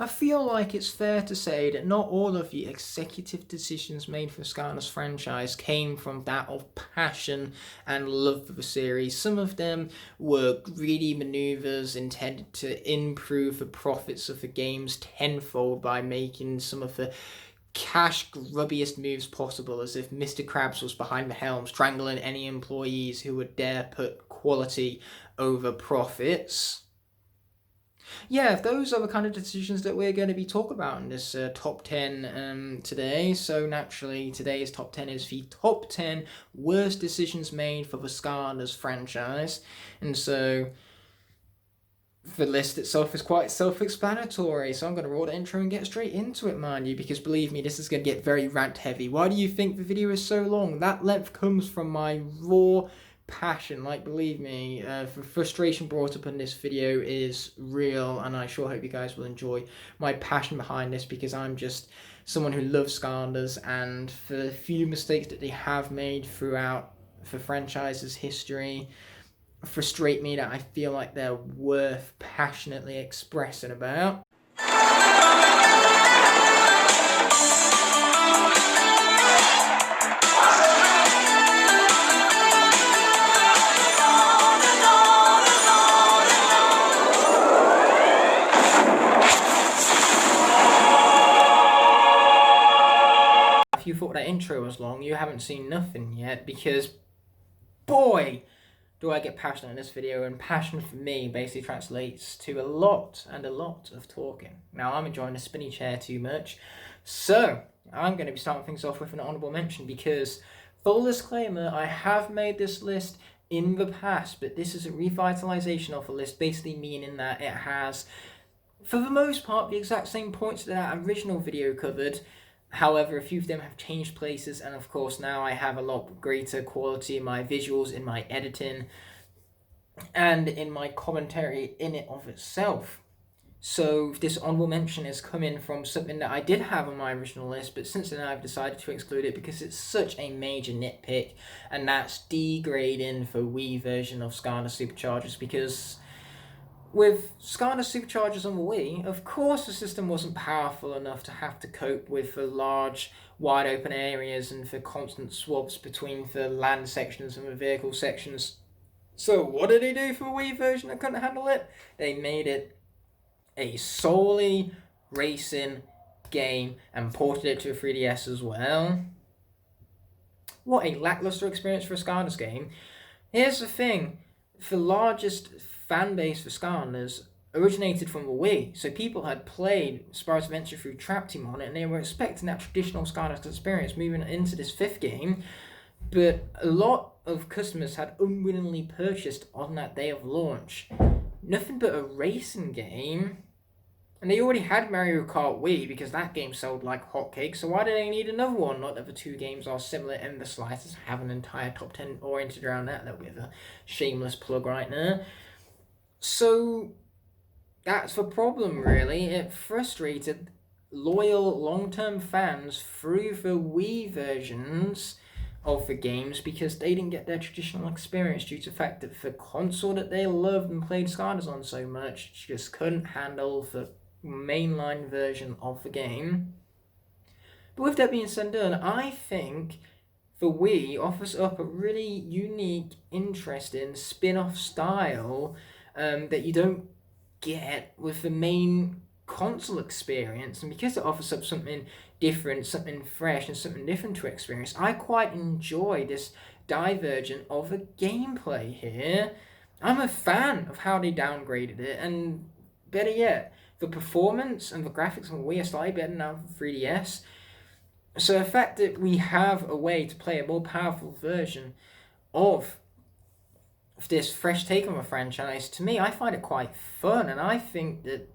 I feel like it's fair to say that not all of the executive decisions made for Skylanders franchise came from that of passion and love for the series. Some of them were greedy maneuvers intended to improve the profits of the games tenfold by making some of the cash grubbiest moves possible, as if Mr. Krabs was behind the helm, strangling any employees who would dare put quality over profits. Yeah, those are the kind of decisions that we're going to be talking about in this top 10 today. So naturally, today's top 10 is the top 10 worst decisions made for the Skylanders franchise. And so the list itself is quite self-explanatory, so I'm going to roll the intro and get straight into it, mind you, because believe me, this is going to get very rant-heavy. Why do you think the video is so long? That length comes from my raw passion. Like, believe me, the frustration brought up in this video is real, and I sure hope you guys will enjoy my passion behind this, because I'm just someone who loves Skylanders, and for the few mistakes that they have made throughout the franchise's history frustrate me, that I feel like they're worth passionately expressing about. If you thought that intro was long, you haven't seen nothing yet, because boy, do I get passionate in this video, and passion for me basically translates to a lot of talking. Now, I'm enjoying the spinny chair too much, so I'm going to be starting things off with an honourable mention, because, full disclaimer, I have made this list in the past, but this is a revitalisation of a list, basically meaning that it has, for the most part, the exact same points that that original video covered. However, a few of them have changed places, and of course now I have a lot greater quality in my visuals, in my editing, and in my commentary in it of itself. So this honourable mention is coming from something that I did have on my original list, but since then I've decided to exclude it because it's such a major nitpick, and that's degrading the Wii version of Skylanders Superchargers, because with Skylanders Superchargers on the Wii, of course the system wasn't powerful enough to have to cope with the large, wide open areas and the constant swaps between the land sections and the vehicle sections. So what did they do for the Wii version that couldn't handle it? They made it a solely racing game and ported it to a 3DS as well. What a lackluster experience for a Skylanders game. Here's the thing, the largest fan base for Skylanders originated from the Wii, so people had played Spyro's Adventure through Trap Team on it, and they were expecting that traditional Skylanders experience moving into this fifth game, but a lot of customers had unwillingly purchased on that day of launch nothing but a racing game, and they already had Mario Kart Wii because that game sold like hotcakes, so why do they need another one? Not that the two games are similar in the slightest. I have an entire top 10 oriented around that with a shameless plug right now. So that's the problem, really. It frustrated loyal long-term fans through the Wii versions of the games because they didn't get their traditional experience due to the fact that the console that they loved and played Skylanders on so much just couldn't handle the mainline version of the game. But with that being said and done, I think the Wii offers up a really unique, interesting spin-off style that you don't get with the main console experience, and because it offers up something different, something fresh, and something different to experience, I quite enjoy this divergent of the gameplay here. I'm a fan of how they downgraded it, and better yet, the performance and the graphics on Wii are slightly better now for 3DS. So the fact that we have a way to play a more powerful version of this fresh take on the franchise, to me, I find it quite fun, and I think that,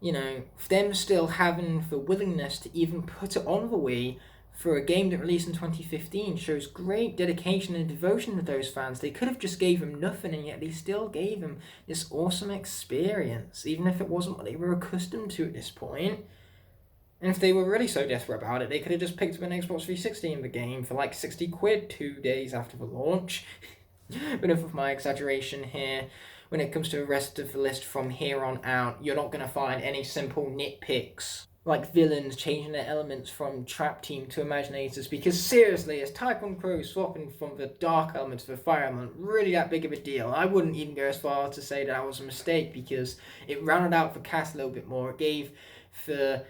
you know, them still having the willingness to even put it on the Wii for a game that released in 2015 shows great dedication and devotion to those fans. They could have just gave them nothing, and yet they still gave them this awesome experience, even if it wasn't what they were accustomed to at this point. And if they were really so desperate about it, they could have just picked up an Xbox 360 in the game for like 60 quid 2 days after the launch. But enough of my exaggeration here. when it comes to the rest of the list from here on out, you're not going to find any simple nitpicks like villains changing their elements from Trap Team to Imaginators, because seriously, is Tycoon Crow swapping from the dark element to the fire element really that big of a deal? I wouldn't even go as far to say that was a mistake, because it rounded out the cast a little bit more. It gave the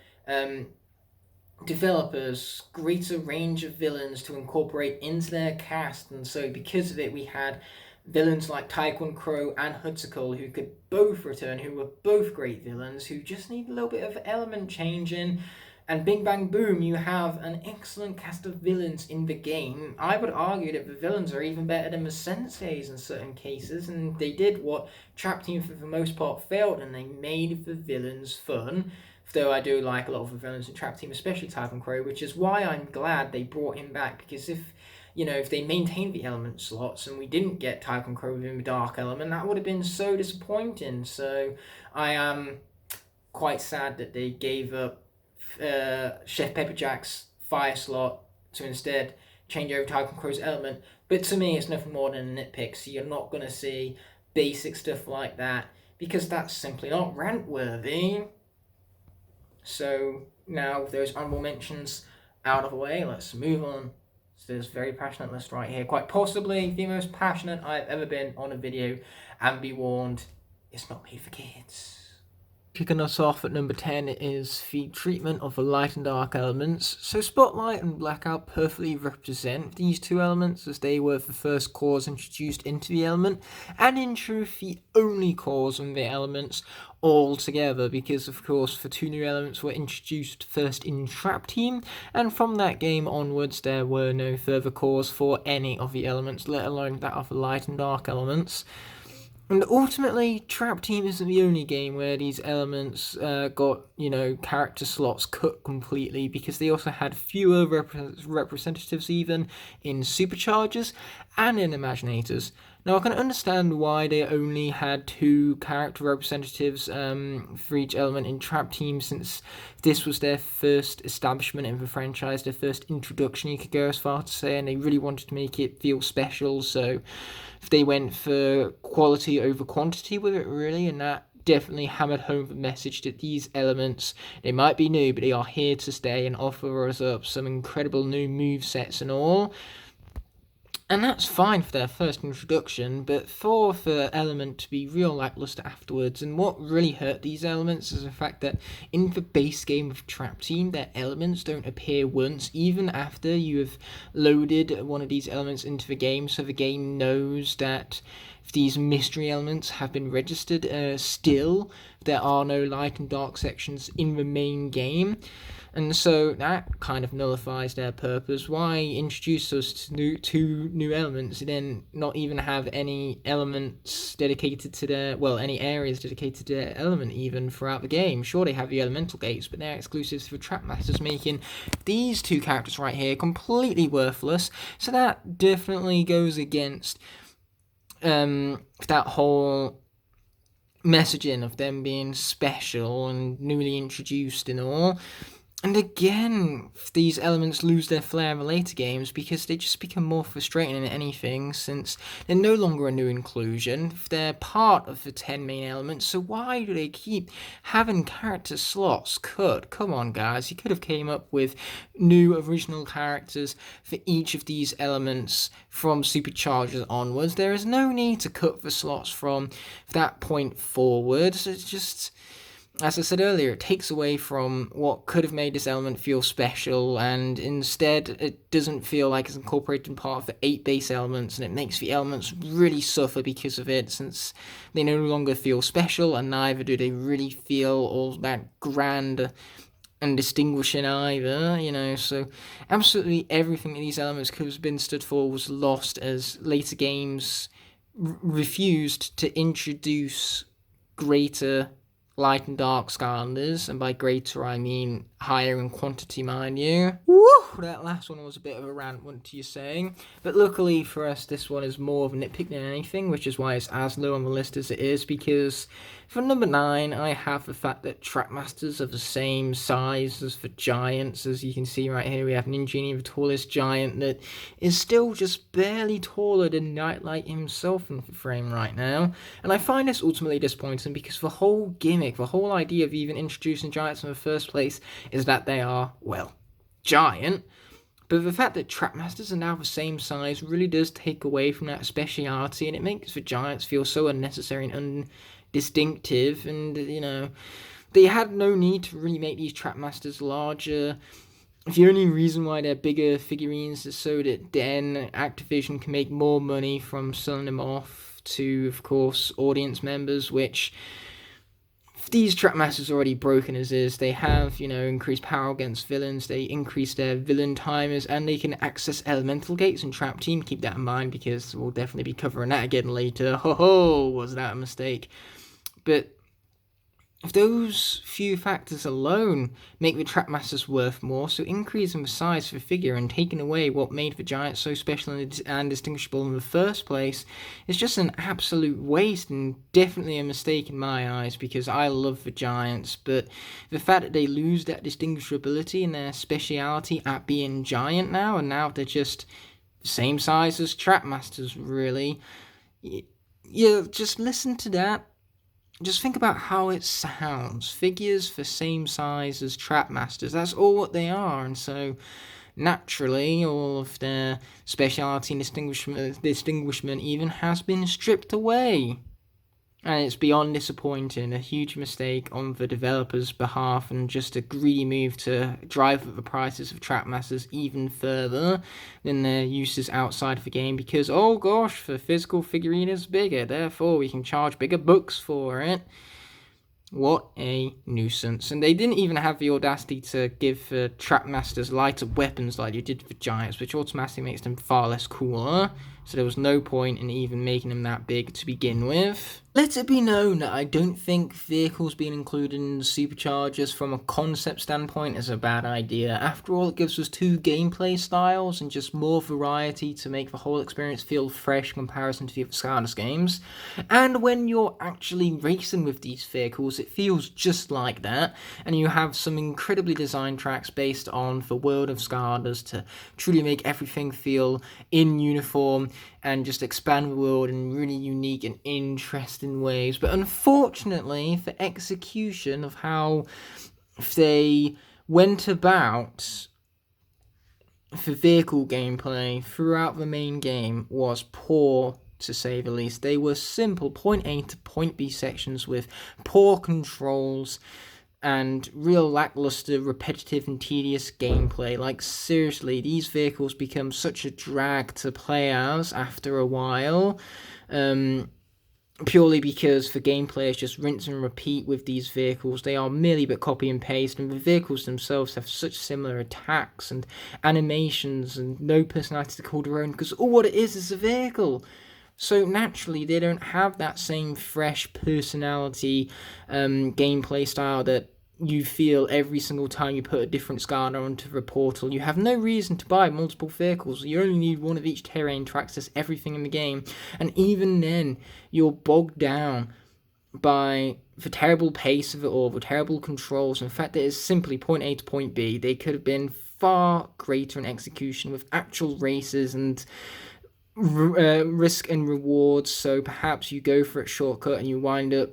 developers greater range of villains to incorporate into their cast, and so because of it, we had villains like Tycoon Crow and Hutzicle who could both return, who were both great villains, who just need a little bit of element changing. And Bing Bang Boom, you have an excellent cast of villains in the game. I would argue that the villains are even better than the senseis in certain cases, and they did what Trap Team for the most part failed, and they made the villains fun. Though I do like a lot of the villains in Trap Team, especially Tycoon Crow, which is why I'm glad they brought him back, because if they maintained the element slots and we didn't get Tycoon Crow within the dark element, that would have been so disappointing. So I am quite sad that they gave up Chef Pepperjack's fire slot to instead change over Tycoon Crow's element. But to me, it's nothing more than a nitpick, so you're not going to see basic stuff like that, because that's simply not rant-worthy. So now with those honourable mentions out of the way, let's move on to this very passionate list right here. Quite possibly the most passionate I've ever been on a video, and be warned, it's not made for kids. Kicking us off at number 10 is the treatment of the light and dark elements. So Spotlight and Blackout perfectly represent these two elements, as they were the first cores introduced into the element, and in truth the only cores in the elements altogether, because of course the two new elements were introduced first in Trap Team, and from that game onwards there were no further cores for any of the elements, let alone that of the light and dark elements. And ultimately, Trap Team isn't the only game where these elements got, character slots cut completely, because they also had fewer representatives even in Superchargers and in Imaginators. Now, I can understand why they only had 2 character representatives for each element in Trap Team, since this was their first establishment in the franchise, their first introduction, you could go as far to say, and they really wanted to make it feel special, so they went for quality over quantity with it, really, and that definitely hammered home the message that these elements, they might be new, but they are here to stay and offer us up some incredible new movesets and all. And that's fine for their first introduction, but for the element to be real lackluster afterwards, and what really hurt these elements is the fact that in the base game of Trap Team, their elements don't appear once, even after you have loaded one of these elements into the game, so the game knows that these mystery elements have been registered. Still, there are no light and dark sections in the main game. And so that kind of nullifies their purpose. Why introduce us to two new elements and then not even have any elements dedicated to any areas dedicated to their element even throughout the game? Sure, they have the elemental gates, but they're exclusive for Trap Masters, making these 2 characters right here completely worthless. So that definitely goes against that whole messaging of them being special and newly introduced and all. And again, these elements lose their flair in the later games because they just become more frustrating than anything, since they're no longer a new inclusion. They're part of the 10 main elements, so why do they keep having character slots cut? Come on, guys, you could have came up with new original characters for each of these elements from Superchargers onwards. There is no need to cut the slots from that point forward. So it's just, as I said earlier, it takes away from what could have made this element feel special, and instead it doesn't feel like it's incorporated in part of the 8 base elements, and it makes the elements really suffer because of it, since they no longer feel special, and neither do they really feel all that grand and distinguishing either, so absolutely everything that these elements could have been stood for was lost, as later games refused to introduce greater light and dark Skylanders, and by greater I mean higher in quantity, mind you. Woo! That last one was a bit of a rant, what you're saying. But luckily for us, this one is more of a nitpick than anything, which is why it's as low on the list as it is, because for number 9, I have the fact that Trackmasters are the same size as the Giants. As you can see right here, we have Ninjini, the tallest giant, that is still just barely taller than Nightlight himself in the frame right now. And I find this ultimately disappointing because the whole gimmick, the whole idea of even introducing Giants in the first place is that they are, well, giant. But the fact that Trackmasters are now the same size really does take away from that speciality, and it makes the Giants feel so unnecessary and undistinctive. And, you know, they had no need to really make these Trackmasters larger. The only reason why they're bigger figurines is so that then Activision can make more money from selling them off to, of course, audience members, which these Trackmasters are already broken as is. They have, you know, increased power against villains, they increase their villain timers, and they can access elemental gates and Trap Team. Keep that in mind because we'll definitely be covering that again later. Ho ho, was that a mistake? But if those few factors alone make the Trackmasters worth more, so increasing the size of the figure and taking away what made the Giants so special and distinguishable in the first place is just an absolute waste and definitely a mistake in my eyes, because I love the Giants, but the fact that they lose that distinguishability and their speciality at being giant now, and now they're just the same size as Trackmasters, really. Yeah, just listen to that. Just think about how it sounds. Figures the same size as Trackmasters. That's all what they are. And so, naturally, all of their speciality and distinguishment even has been stripped away. And it's beyond disappointing. A huge mistake on the developers' behalf, and just a greedy move to drive up the prices of Trackmasters even further than their uses outside of the game, because, oh gosh, the physical figurine is bigger, therefore we can charge bigger bucks for it. What a nuisance. And they didn't even have the audacity to give the Trackmasters lighter weapons like you did for Giants, which automatically makes them far less cooler. So there was no point in even making them that big to begin with. Let it be known that I don't think vehicles being included in the Superchargers from a concept standpoint is a bad idea. After all, it gives us 2 gameplay styles and just more variety to make the whole experience feel fresh in comparison to the other Skylanders games. And when you're actually racing with these vehicles, it feels just like that. And you have some incredibly designed tracks based on the world of Skylanders to truly make everything feel in uniform and just expand the world in really unique and interesting ways. But unfortunately, the execution of how they went about the vehicle gameplay throughout the main game was poor, to say the least. They were simple point A to point B sections with poor controls and real lackluster, repetitive and tedious gameplay. Like, seriously, these vehicles become such a drag to play as after a while, purely because the gameplay is just rinse and repeat with these vehicles. They are merely but copy and paste, and the vehicles themselves have such similar attacks and animations and no personality to call their own, because all what it is a vehicle. So naturally, they don't have that same fresh personality gameplay style that you feel every single time you put a different Skylander onto the portal. You have no reason to buy multiple vehicles. You only need one of each terrain to access everything in the game. And even then, you're bogged down by the terrible pace of it all, the terrible controls, and the fact that it's simply point A to point B. They could have been far greater in execution with actual races and risk and rewards. So perhaps you go for a shortcut and you wind up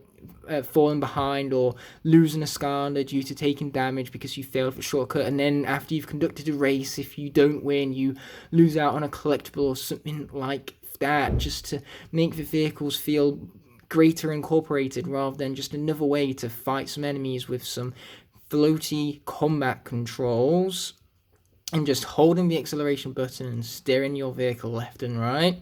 falling behind or losing a Skylander due to taking damage because you failed for a shortcut, and then after you've conducted a race, if you don't win, you lose out on a collectible or something like that, just to make the vehicles feel greater incorporated rather than just another way to fight some enemies with some floaty combat controls and just holding the acceleration button and steering your vehicle left and right.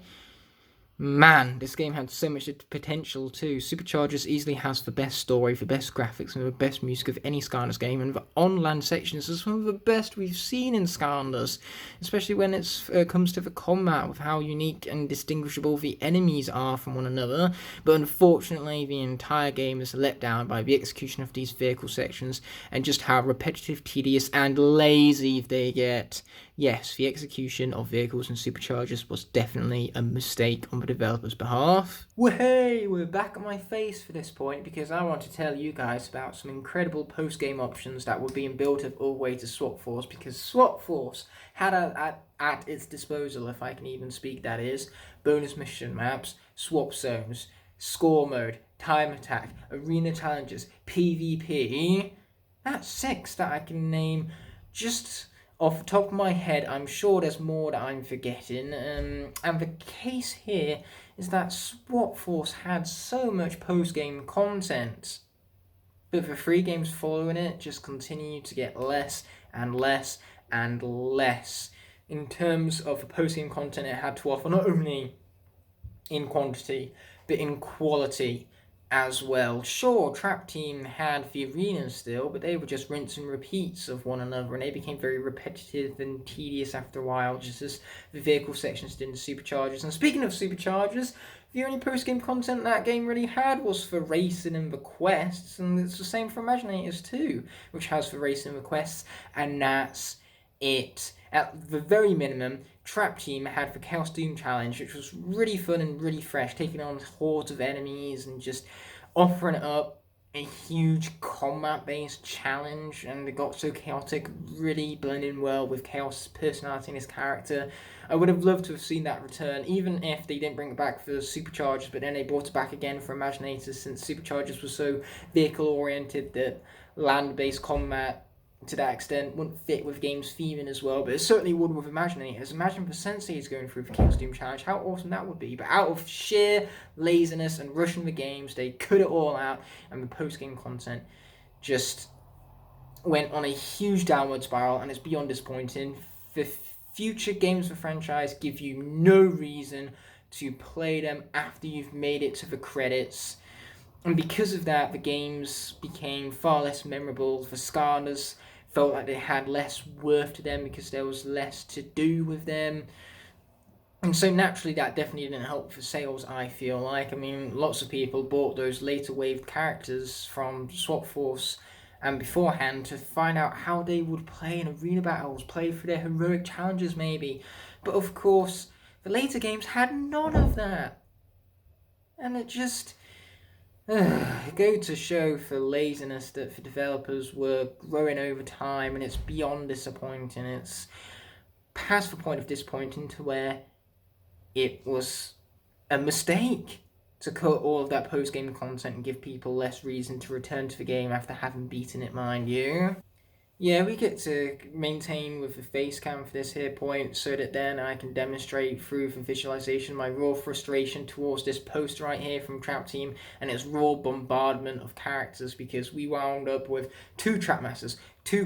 Man, this game had so much potential too. Superchargers easily has the best story, the best graphics, and the best music of any Skylanders game, and the on-land sections is some of the best we've seen in Skylanders, especially when it comes to the combat, with how unique and distinguishable the enemies are from one another. But unfortunately, the entire game is let down by the execution of these vehicle sections, and just how repetitive, tedious, and lazy they get. Yes, the execution of vehicles and Superchargers was definitely a mistake on the developer's behalf. Well, hey, we're back on my face for this point because I want to tell you guys about some incredible post-game options that were being built up all the way to Swap Force, because Swap Force had at its disposal, if I can even speak that is, bonus mission maps, swap zones, score mode, time attack, arena challenges, PvP. That's 6 that I can name just off the top of my head. I'm sure there's more that I'm forgetting, and the case here is that Swap Force had so much post-game content, but the 3 games following it just continued to get less and less and less in terms of the post-game content it had to offer, not only in quantity but in quality as well. Sure, Trap Team had the arenas still, but they were just rinse and repeats of one another, and they became very repetitive and tedious after a while, just as the vehicle sections did in Superchargers. And speaking of Superchargers, the only post-game content that game really had was for racing and the quests, and it's the same for Imaginators too, which has the racing and the quests, and that's it. At the very minimum, Trap Team had the Chaos Doom Challenge, which was really fun and really fresh, taking on hordes of enemies and just offering up a huge combat-based challenge, and it got so chaotic, really blending well with Chaos' personality and his character. I would have loved to have seen that return, even if they didn't bring it back for Superchargers, but then they brought it back again for Imaginators, since Superchargers was so vehicle-oriented that land-based combat to that extent wouldn't fit with game's theming as well, but it certainly would with Imaginators. Imagine the Sensei's going through the Chaos Doom Challenge, how awesome that would be. But out of sheer laziness and rushing the games, they cut it all out, and the post-game content just went on a huge downward spiral, and it's beyond disappointing. The future games of the franchise give you no reason to play them after you've made it to the credits, and because of that, the games became far less memorable. The Skylanders felt like they had less worth to them because there was less to do with them. And so naturally that definitely didn't help for sales, I feel like. I mean, lots of people bought those later wave characters from Swap Force and beforehand to find out how they would play in arena battles, play for their heroic challenges maybe. But of course, the later games had none of that. And it just go to show for laziness that the developers were growing over time, and it's beyond disappointing. It's past the point of disappointing to where it was a mistake to cut all of that post-game content and give people less reason to return to the game after having beaten it, mind you. Yeah, we get to maintain with the face cam for this here point so that then I can demonstrate through the visualization my raw frustration towards this post right here from Trap Team and its raw bombardment of characters, because we wound up with 2 Trap Masters, 2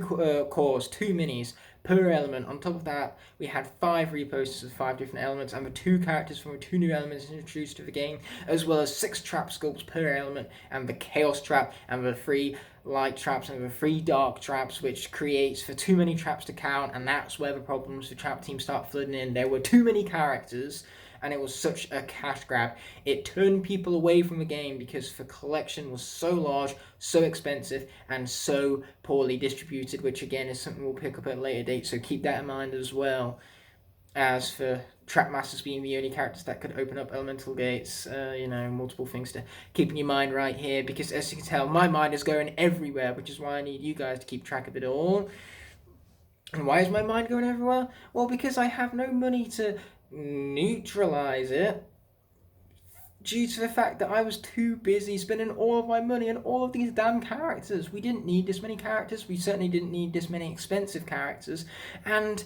cores, 2 minis per element. On top of that, we had 5 reposters of 5 different elements, and the 2 characters from the 2 new elements introduced to the game, as well as 6 trap sculpts per element, and the Chaos Trap, and the 3 light traps, and the 3 dark traps, which creates for too many traps to count, and that's where the problems for Trap Team start flooding in. There were too many characters, and it was such a cash grab. It turned people away from the game because the collection was so large, so expensive, and so poorly distributed, which again is something we'll pick up at a later date, so keep that in mind as well. As for Trap Masters being the only characters that could open up elemental gates, multiple things to keep in your mind right here, because as you can tell, my mind is going everywhere, which is why I need you guys to keep track of it all. And why is my mind going everywhere? Well, because I have no money to neutralize it due to the fact that I was too busy spending all of my money on all of these damn characters. We didn't need this many characters. We certainly didn't need this many expensive characters. And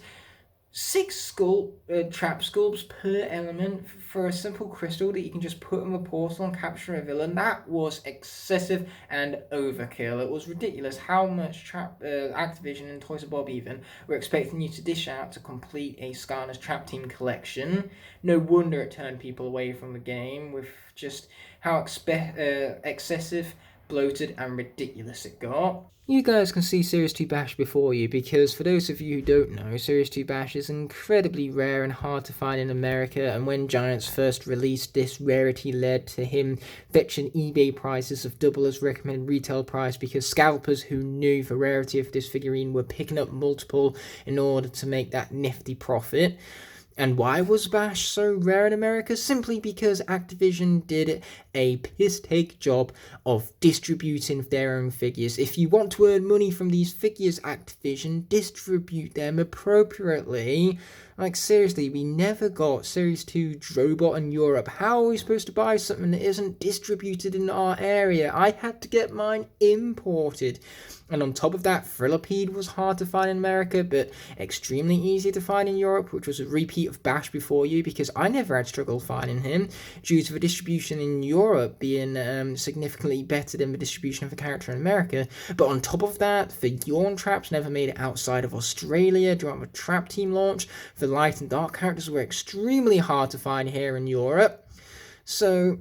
trap sculpts per element for a simple crystal that you can just put in the portal and capture a villain. That was excessive and overkill. It was ridiculous how much Activision and Toys of Bob even were expecting you to dish out to complete a Skylanders Trap Team collection. No wonder it turned people away from the game with just how excessive, bloated and ridiculous it got. You guys can see Series 2 Bash before you, because for those of you who don't know, Series 2 Bash is incredibly rare and hard to find in America, and when Giants first released this, rarity led to him fetching eBay prices of double his recommended retail price, because scalpers who knew the rarity of this figurine were picking up multiple in order to make that nifty profit. And why was Bash so rare in America? Simply because Activision did a piss-take job of distributing their own figures. If you want to earn money from these figures, Activision, distribute them appropriately. Like, seriously, we never got Series 2 Drobot in Europe. How are we supposed to buy something that isn't distributed in our area? I had to get mine imported. And on top of that, Thrillipede was hard to find in America, but extremely easy to find in Europe, which was a repeat of Bash before you, because I never had struggle finding him, due to the distribution in Europe being significantly better than the distribution of the character in America. But on top of that, the Yawn Traps never made it outside of Australia during the Trap Team launch. The Light and Dark characters were extremely hard to find here in Europe. So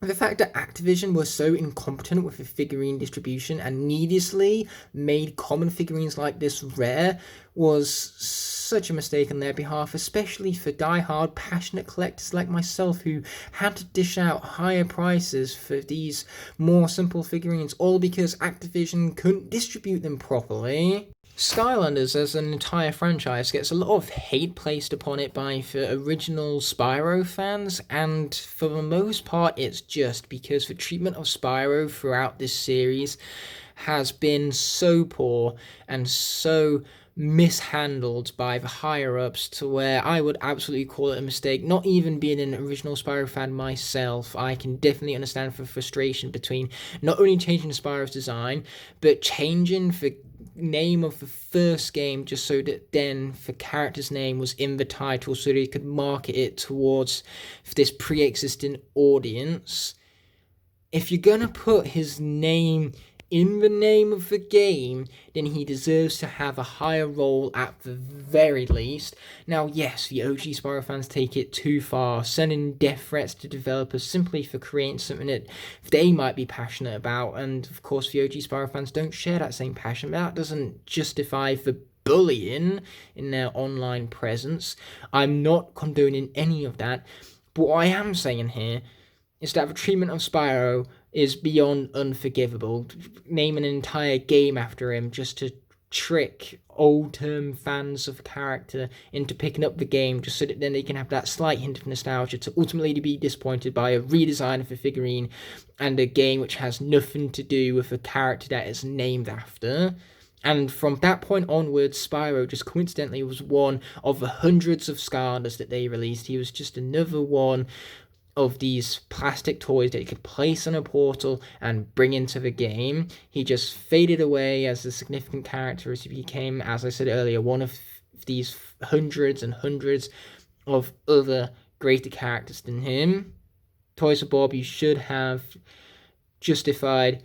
the fact that Activision was so incompetent with the figurine distribution and needlessly made common figurines like this rare was such a mistake on their behalf, especially for die-hard, passionate collectors like myself who had to dish out higher prices for these more simple figurines, all because Activision couldn't distribute them properly. Skylanders as an entire franchise gets a lot of hate placed upon it by the original Spyro fans, and for the most part it's just because the treatment of Spyro throughout this series has been so poor and so mishandled by the higher-ups to where I would absolutely call it a mistake. Not even being an original Spyro fan myself, I can definitely understand the frustration between not only changing Spyro's design, but changing the name of the first game just so that then the character's name was in the title so they could market it towards this pre-existing audience. If you're gonna put his name in the name of the game, then he deserves to have a higher role at the very least. Now, yes, the OG Spyro fans take it too far, sending death threats to developers simply for creating something that they might be passionate about, and of course the OG Spyro fans don't share that same passion, but that doesn't justify the bullying in their online presence. I'm not condoning any of that, but what I am saying here is that the treatment of Spyro is beyond unforgivable. Naming an entire game after him just to trick old-term fans of the character into picking up the game just so that then they can have that slight hint of nostalgia to ultimately be disappointed by a redesign of a figurine and a game which has nothing to do with the character that it's named after. And from that point onwards, Spyro just coincidentally was one of the hundreds of Skylanders that they released. He was just another one of these plastic toys that you could place on a portal and bring into the game. He just faded away as a significant character as he became, as I said earlier, one of these hundreds and hundreds of other greater characters than him. Toys of Bob, you should have justified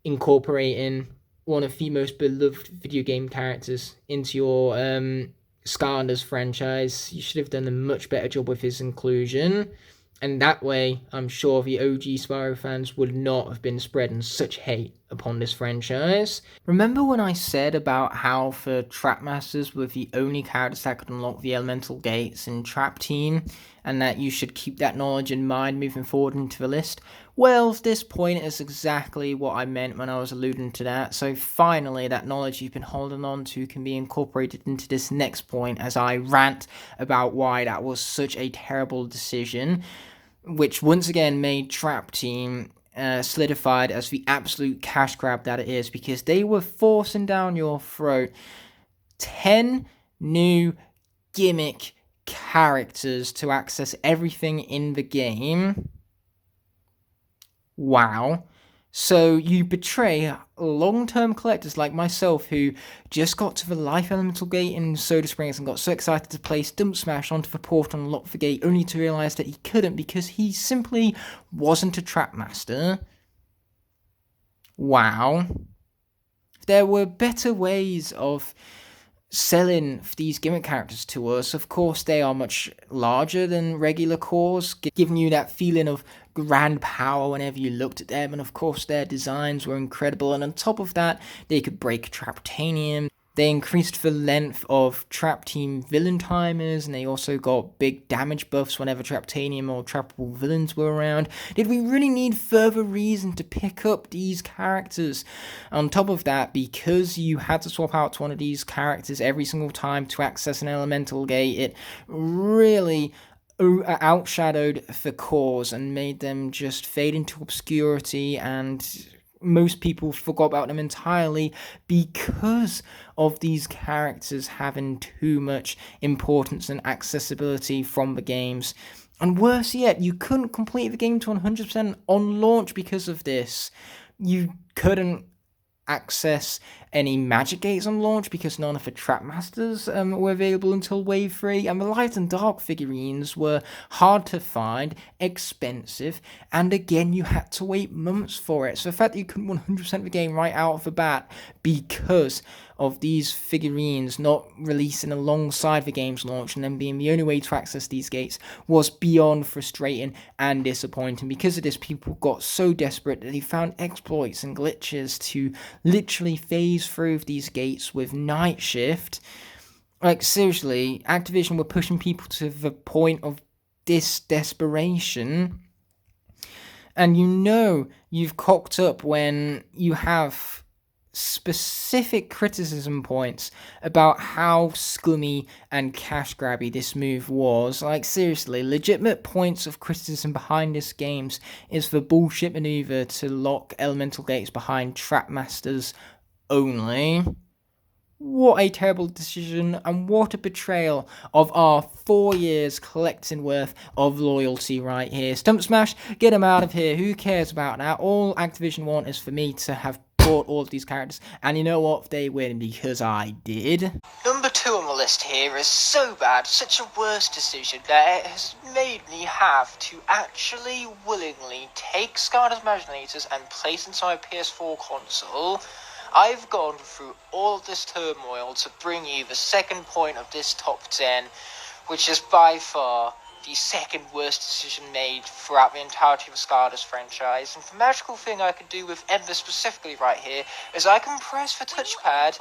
incorporating one of the most beloved video game characters into your Skylanders franchise. You should have done a much better job with his inclusion. And that way, I'm sure the OG Spyro fans would not have been spreading such hate upon this franchise. Remember when I said about how the Trapmasters were the only characters that could unlock the elemental gates in Trap Team, and that you should keep that knowledge in mind moving forward into the list? Well, this point is exactly what I meant when I was alluding to that, so finally that knowledge you've been holding on to can be incorporated into this next point as I rant about why that was such a terrible decision, which once again made Trap Team solidified as the absolute cash grab that it is, because they were forcing down your throat 10 new gimmick characters to access everything in the game. Wow. So you betray long-term collectors like myself who just got to the Life Elemental Gate in Soda Springs and got so excited to play Stump Smash onto the port and unlock the gate, only to realise that he couldn't because he simply wasn't a trap master. Wow. There were better ways of selling these gimmick characters to us. Of course, they are much larger than regular cores, giving you that feeling of grand power whenever you looked at them. And of course, their designs were incredible. And on top of that, they could break Traptanium. They increased the length of Trap Team villain timers, and they also got big damage buffs whenever Traptanium or trappable villains were around. Did we really need further reason to pick up these characters? On top of that, because you had to swap out to one of these characters every single time to access an elemental gate, it really outshadowed the cores and made them just fade into obscurity, and most people forgot about them entirely because of these characters having too much importance and accessibility from the games. And worse yet, you couldn't complete the game to 100% on launch because of this. You couldn't access any magic gates on launch because none of the trap masters were available until wave 3, and the light and dark figurines were hard to find, expensive, and again you had to wait months for it. So the fact that you couldn't 100% the game right out of the bat because of these figurines not releasing alongside the game's launch and then being the only way to access these gates was beyond frustrating and disappointing. Because of this, people got so desperate that they found exploits and glitches to literally phase through these gates with night shift. Like, seriously, Activision were pushing people to the point of this desperation. And you know you've cocked up when you have specific criticism points about how scummy and cash grabby this move was. Like, seriously, legitimate points of criticism behind this game is the bullshit maneuver to lock elemental gates behind trap masters only. What a terrible decision, and what a betrayal of our 4 years collecting worth of loyalty right here. Stump Smash, get them out of here. Who cares about that? All Activision want is for me to have bought all of these characters, and you know what? They win because I did. Number 2 on the list here is so bad, such a worse decision that it has made me have to actually willingly take Skylanders Imaginators and place into my PS4 console. I've gone through all of this turmoil to bring you the second point of this top 10, which is by far the second worst decision made throughout the entirety of the Skylanders franchise. And the magical thing I can do with Ember specifically right here is I can press the touchpad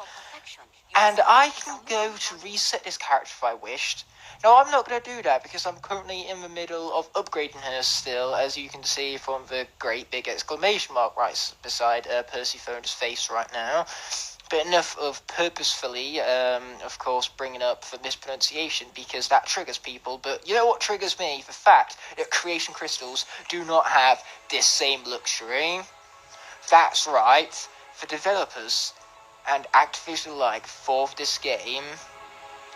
and I can go to reset this character if I wished. Now, I'm not going to do that because I'm currently in the middle of upgrading her still, as you can see from the great big exclamation mark right beside Persephone's face right now. But enough of purposefully, of course, bringing up the mispronunciation because that triggers people. But you know what triggers me? The fact that Creation Crystals do not have this same luxury. That's right, the developers and Activision alike for this game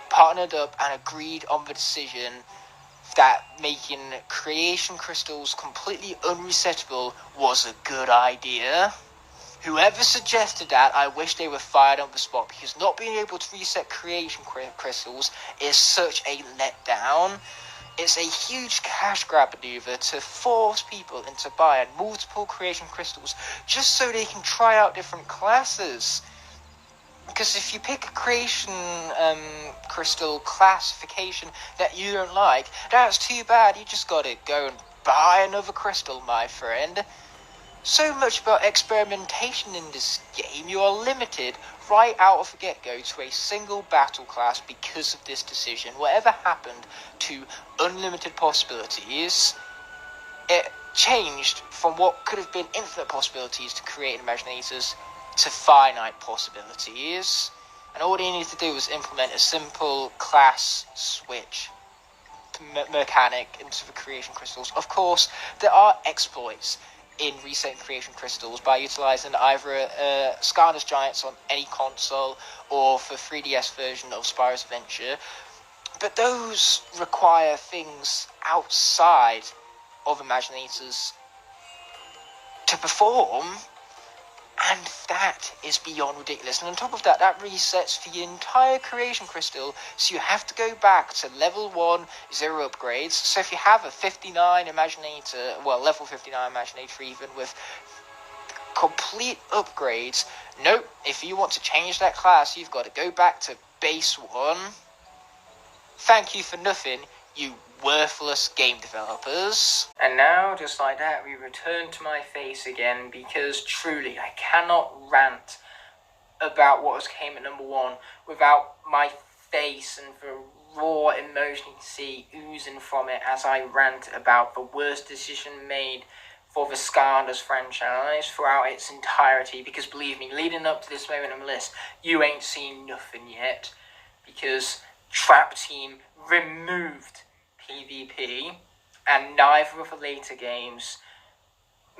partnered up and agreed on the decision that making Creation Crystals completely unresettable was a good idea. Whoever suggested that, I wish they were fired on the spot, because not being able to reset Creation Crystals is such a letdown. It's a huge cash grab maneuver to force people into buying multiple Creation Crystals just so they can try out different classes. Because if you pick a Creation Crystal classification that you don't like, that's too bad. You just gotta go and buy another crystal, my friend. So much about experimentation in this game, you are limited right out of the get-go to a single battle class because of this decision. Whatever happened to unlimited possibilities, it changed from what could have been infinite possibilities to create Imaginators to finite possibilities. And all you need to do is implement a simple class switch mechanic into the Creation Crystals. Of course, there are exploits in resetting Creation Crystals by utilizing either Skylanders Giants on any console or the 3DS version of Spyro's Adventure, but those require things outside of Imaginators to perform. And that is beyond ridiculous. And on top of that, that resets for your entire creation crystal. So you have to go back to level 1, 0 upgrades. So if you have a 59 Imaginator, well, level 59 Imaginator even, with complete upgrades, nope, if you want to change that class, you've got to go back to base 1. Thank you for nothing, you worthless game developers. And now, just like that, we return to my face again, because truly, I cannot rant about what was came at number 1 without my face and the raw emotion you can see oozing from it as I rant about the worst decision made for the Skylanders franchise throughout its entirety, because believe me, leading up to this moment on the list, you ain't seen nothing yet, because Trap Team removed PvP, and neither of the later games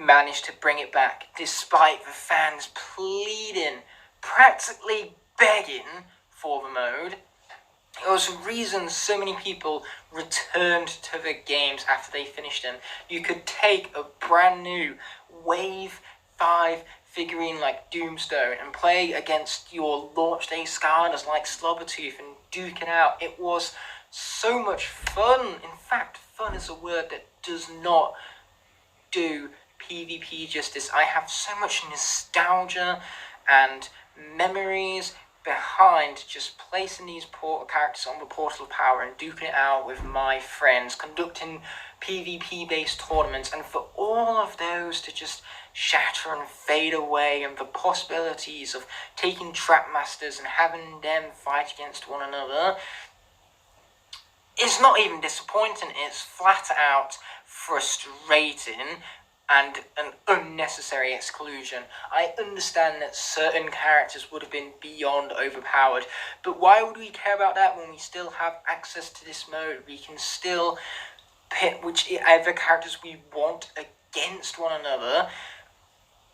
managed to bring it back, despite the fans pleading, practically begging for the mode. It was the reason so many people returned to the games after they finished them. You could take a brand new Wave 5 figurine like Doomstone and play against your launch day Skylanders like Slobbertooth and duke it out. It was so much fun. In fact, fun is a word that does not do PvP justice. I have so much nostalgia and memories behind just placing these characters on the Portal of Power and duking it out with my friends, conducting PvP based tournaments, and for all of those to just shatter and fade away, and the possibilities of taking Trap Masters and having them fight against one another. It's not even disappointing, it's flat out frustrating and an unnecessary exclusion. I understand that certain characters would have been beyond overpowered, but why would we care about that when we still have access to this mode? We can still pit whichever characters we want against one another.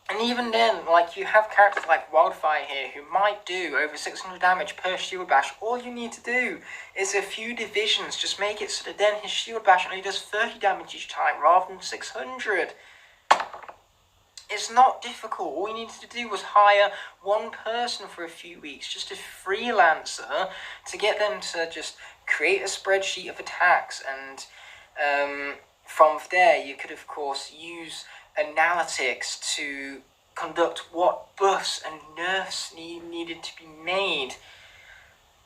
And even then, like, you have characters like Wildfire here who might do over 600 damage per shield bash. All you need to do is a few divisions. Just make it so that then his shield bash only does 30 damage each time rather than 600. It's not difficult. All you needed to do was hire one person for a few weeks, just a freelancer, to get them to just create a spreadsheet of attacks. And from there, you could, of course, use analytics to conduct what buffs and nerfs needed to be made.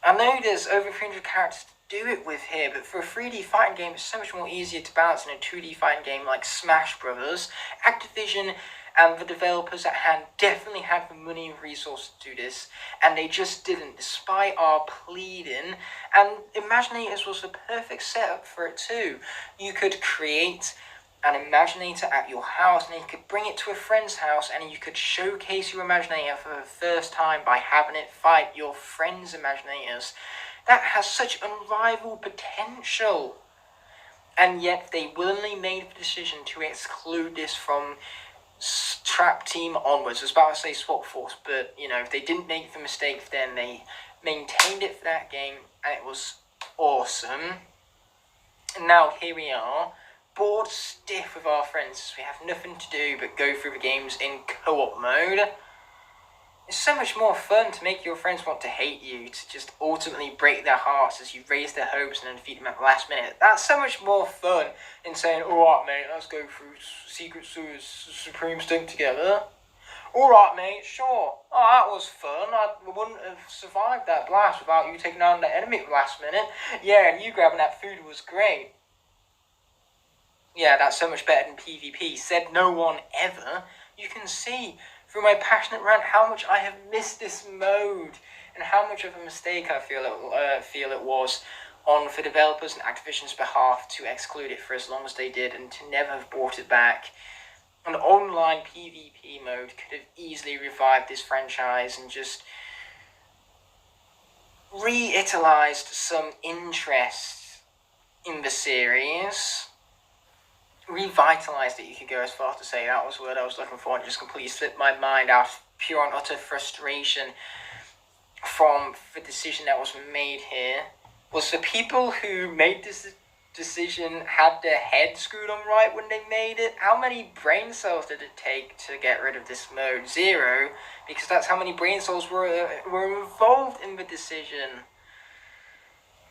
I know there's over 300 characters to do it with here, but for a 3D fighting game, it's so much more easier to balance than a 2D fighting game like Smash Brothers. Activision and the developers at hand definitely had the money and resources to do this, and they just didn't, despite our pleading. And Imaginators was the perfect setup for it too. You could create an Imaginator at your house, and then you could bring it to a friend's house, and you could showcase your Imaginator for the first time by having it fight your friend's Imaginators. That has such unrivaled potential. And yet they willingly made the decision to exclude this from Trap Team onwards. I was about to say Swap Force, but you know, they didn't make the mistake then. They maintained it for that game, and it was awesome. And now here we are, bored stiff with our friends. We have nothing to do but go through the games in co-op mode. It's so much more fun to make your friends want to hate you, to just ultimately break their hearts as you raise their hopes and then defeat them at the last minute. That's so much more fun than saying, alright mate, let's go through Secret Sewers Supreme Stink together. Alright mate, sure. Oh, that was fun. I wouldn't have survived that blast without you taking down the enemy at the last minute. Yeah, and you grabbing that food was great. Yeah, that's so much better than PvP, said no one ever. You can see through my passionate rant how much I have missed this mode, and how much of a mistake I feel it was on the developers and Activision's behalf to exclude it for as long as they did, and to never have brought it back. An online PvP mode could have easily revived this franchise and just revitalized some interest in the series. Revitalized it, you could go as far as to say. That was the word I was looking for, and it just completely slipped my mind out of pure and utter frustration from the decision that was made here. Was the people who made this decision had their head screwed on right when they made it? How many brain cells did it take to get rid of this mode? 0, because that's how many brain cells were involved in the decision.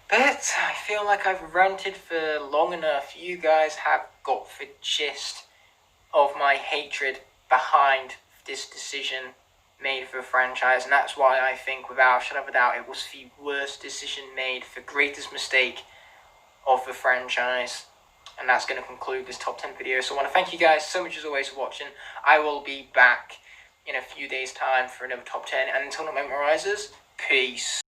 But I feel like I've ranted for long enough. You guys have got the gist of my hatred behind this decision made for the franchise, and that's why I think, without a shadow of a doubt, it was the worst decision made, the greatest mistake of the franchise. And that's going to conclude this top 10 video. So I want to thank you guys so much as always for watching. I will be back in a few days' time for another top 10, and until it memorizes, peace.